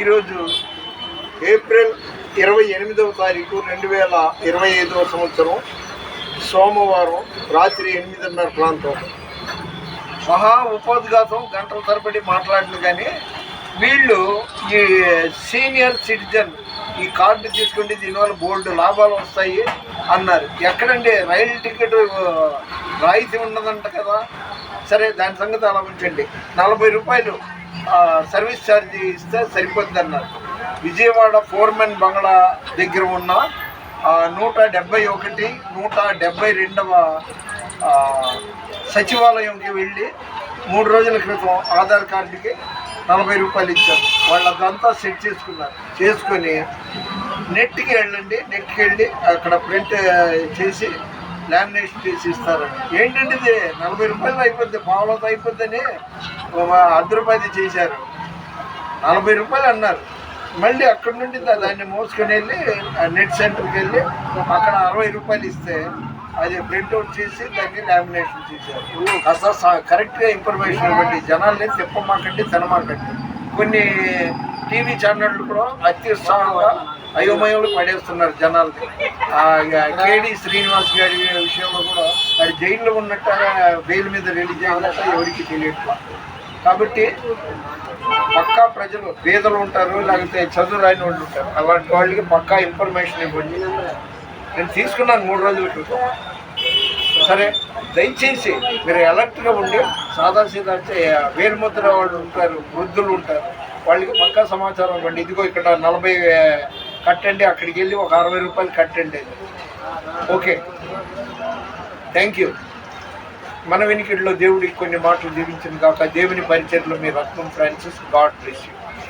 ఈరోజు ఏప్రిల్ 28వ తారీఖు 2025వ సంవత్సరం సోమవారం రాత్రి 8:30 ప్రాంతం. మహా ఉపోద్ఘాతం గంటల తరబడి మాట్లాడిన కానీ వీళ్ళు ఈ సీనియర్ సిటిజన్ ఈ కార్డు తీసుకుంటే దీనివల్ల బోల్డ్ లాభాలు వస్తాయి అన్నారు. ఎక్కడండి రైలు టికెట్ రాయితీ ఉన్నదంట కదా. సరే దాని సంగతి అలా ఉంచండి. 40 రూపాయలు సర్వీస్ ఛార్జీ ఇస్తే సరిపోద్ది అన్నారు. విజయవాడ ఫోర్మెన్ బంగ్లా దగ్గర ఉన్న 171, 172వ సచివాలయంకి వెళ్ళి 3 రోజుల క్రితం ఆధార్ కార్డుకి 40 రూపాయలు ఇచ్చారు. వాళ్ళు అదంతా సెట్ చేసుకొని నెట్కి వెళ్ళి అక్కడ ప్రింట్ చేసి లామినేషన్ చేసి ఇస్తారని. ఏంటంటే ఇది 40 రూపాయలు అయిపోద్ది, పావులతో అయిపోద్దని ₹10 చేశారు. 40 రూపాయలు అన్నారు. మళ్ళీ అక్కడి నుండి దాన్ని మోసుకొని వెళ్ళి నెట్ సెంటర్కి వెళ్ళి అక్కడ 60 రూపాయలు ఇస్తే అది ప్రింట్అవుట్ చేసి దాన్ని లామినేషన్ చేశారు. అసలు కరెక్ట్గా ఇన్ఫర్మేషన్ ఇవ్వండి, జనాల్ని తిప్పమాకండి, తినమాకండి. కొన్ని టీవీ ఛానళ్ళు కూడా అత్యుత్సాహంగా అయోమయంలో పడేస్తున్నారు జనాలకి. కేడి శ్రీనివాస్ గారి విషయంలో కూడా అది జైల్లో ఉన్నట్టుగా బెయిల్ మీద రిలీజ్ అయినట్టు ఎవరికి తెలియట్లా. కాబట్టి పక్కా ప్రజలు పేదలు ఉంటారు, లేకపోతే చదువు రాని వాళ్ళు ఉంటారు, అలాంటి వాళ్ళకి పక్కా ఇన్ఫర్మేషన్ ఇవ్వండి. నేను తీసుకున్నాను 3 రోజుల క్రితం. సరే దయచేసి మీరు అలర్ట్గా ఉండి సాదాసీదా వేలుముద్ర వాళ్ళు ఉంటారు, వృద్ధులు ఉంటారు, వాళ్ళకి పక్కా సమాచారం ఇవ్వండి. ఇదిగో ఇక్కడ 40 కట్టండి, అక్కడికి వెళ్ళి ఒక 60 రూపాయలు కట్టండి. Okay, thank you. మన వెనుకల్లో దేవుడికి కొన్ని మాటలు దీవించింది కాక. దేవుని పరిచర్లో మీ రత్నం ఫ్రాన్సిస్. God bless you.